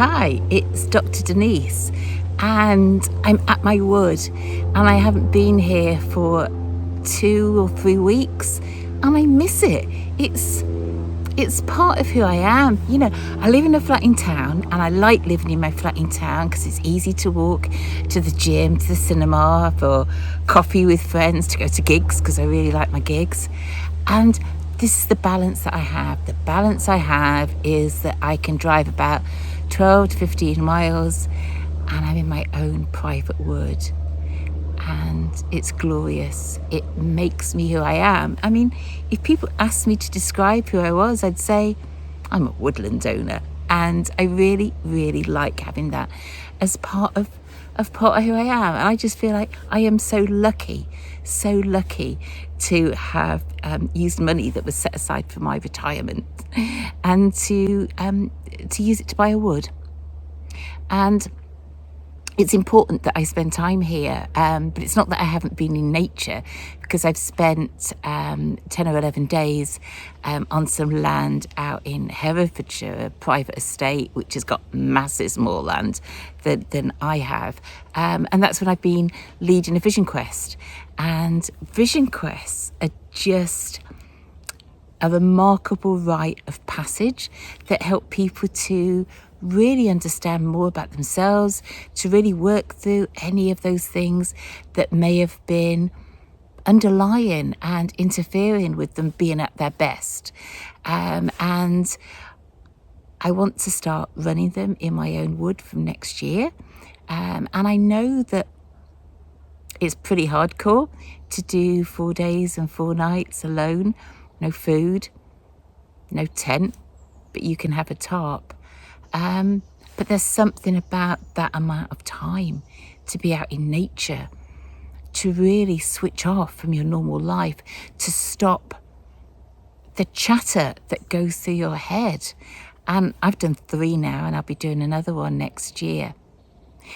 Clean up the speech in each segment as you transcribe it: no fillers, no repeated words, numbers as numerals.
Hi, it's Dr. Denise, and I'm at my wood, and I haven't been here for 2 or 3 weeks, and I miss it. It's part of who I am. I live in a flat in town, and I like living in my flat in town because it's easy to walk to the gym, to the cinema, for coffee with friends, to go to gigs because I really like my gigs. And this is the balance that I have. The balance I have is that I can drive about 12 to 15 miles and I'm in my own private wood. And it's glorious. It makes me who I am. I mean, if people asked me to describe who I was, I'd say I'm a woodland owner. And I really, really like having that as part of who I am. And I just feel like I am so lucky to have used money that was set aside for my retirement and to use it to buy a wood. And it's important that I spend time here, but it's not that I haven't been in nature, because I've spent 10 or 11 days on some land out in Herefordshire, a private estate, which has got massive more land than I have. And that's when I've been leading a vision quest. And vision quests are just a remarkable rite of passage that help people to really understand more about themselves, to really work through any of those things that may have been underlying and interfering with them being at their best. And I want to start running them in my own wood from next year. And I know that it's pretty hardcore to do 4 days and 4 nights alone, no food, no tent, but you can have a tarp. But there's something about that amount of time to be out in nature, to really switch off from your normal life, to stop the chatter that goes through your head. And I've done 3 now, and I'll be doing another one next year.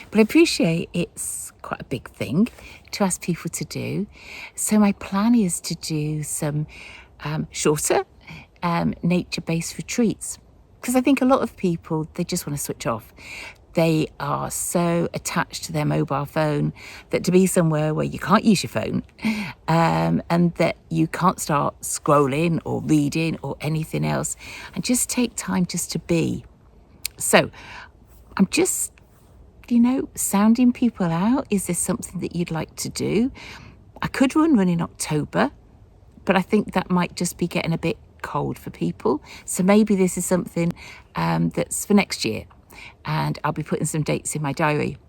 But I appreciate it's quite a big thing to ask people to do. So my plan is to do some shorter nature-based retreats. Because I think a lot of people, they just want to switch off. They are so attached to their mobile phone that to be somewhere where you can't use your phone and that you can't start scrolling or reading or anything else, and just take time just to be. So I'm just, sounding people out. Is this something that you'd like to do? I could run in October, but I think that might just be getting a bit cold for people. So maybe this is something that's for next year, and I'll be putting some dates in my diary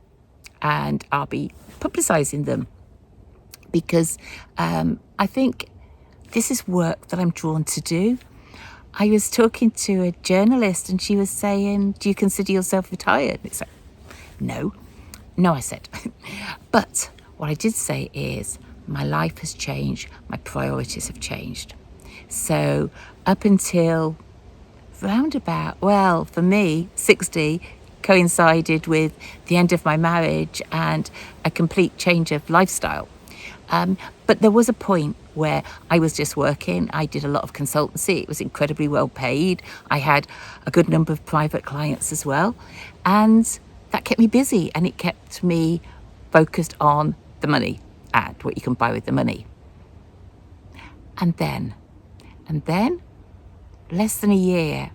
and I'll be publicising them, because I think this is work that I'm drawn to do. I was talking to a journalist and she was saying, do you consider yourself retired? It's like, no, I said. But what I did say is my life has changed, my priorities have changed. So up until roundabout, well, for me, 60 coincided with the end of my marriage and a complete change of lifestyle. But there was a point where I was just working. I did a lot of consultancy. It was incredibly well paid. I had a good number of private clients as well. And that kept me busy, and it kept me focused on the money and what you can buy with the money. And then, less than a year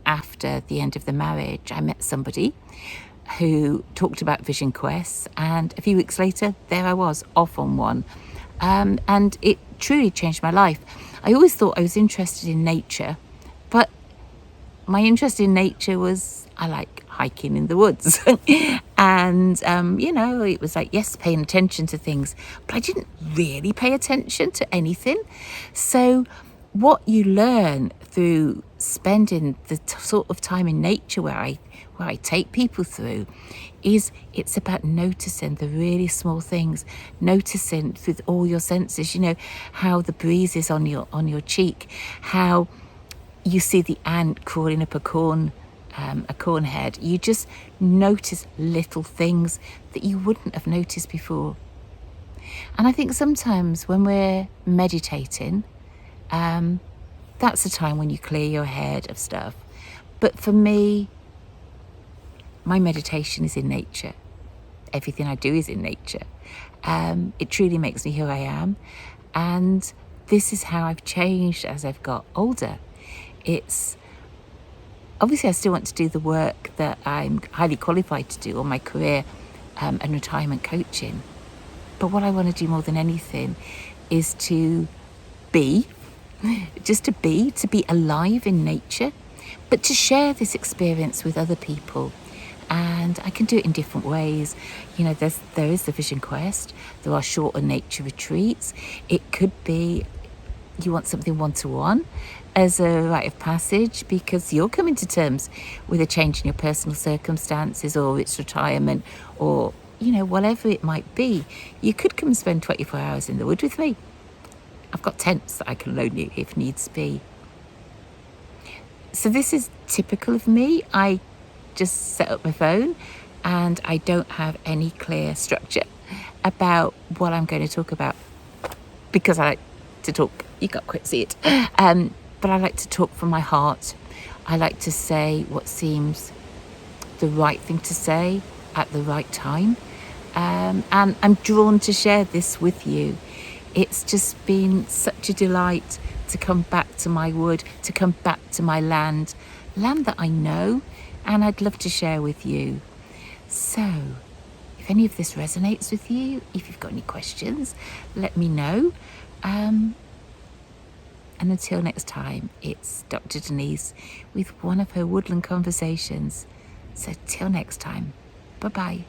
after the end of the marriage, I met somebody who talked about vision quests, and a few weeks later, there I was, off on one. And it truly changed my life. I always thought I was interested in nature, but my interest in nature was, I like hiking in the woods. And, it was like, yes, paying attention to things, but I didn't really pay attention to anything. So what you learn through spending the sort of time in nature where I take people through is it's about noticing the really small things, noticing through all your senses, how the breeze is on your cheek, how you see the ant crawling up a corn head. You just notice little things that you wouldn't have noticed before. And I think sometimes when we're meditating, that's a time when you clear your head of stuff. But for me, My meditation is in nature. Everything I do is in nature. It truly makes me who I am. And this is how I've changed as I've got older. It's obviously I still want to do the work that I'm highly qualified to do, or my career and retirement coaching. But what I want to do more than anything is to be, just to be alive in nature, but to share this experience with other people. And I can do it in different ways. You know, there is the Vision Quest. There are shorter nature retreats. It could be you want something one-to-one as a rite of passage because you're coming to terms with a change in your personal circumstances, or it's retirement, or, you know, whatever it might be. You could come and spend 24 hours in the wood with me. I've got tents that I can loan you if needs be. So this is typical of me. I just set up my phone and I don't have any clear structure about what I'm going to talk about, because I like to talk. You can't quite see it. But I like to talk from my heart. I like to say what seems the right thing to say at the right time. And I'm drawn to share this with you. It's just been such a delight to come back to my wood, to come back to my land that I know, and I'd love to share with you. So, if any of this resonates with you, if you've got any questions, let me know. And until next time, it's Dr. Denise with one of her woodland conversations. So till next time, bye-bye.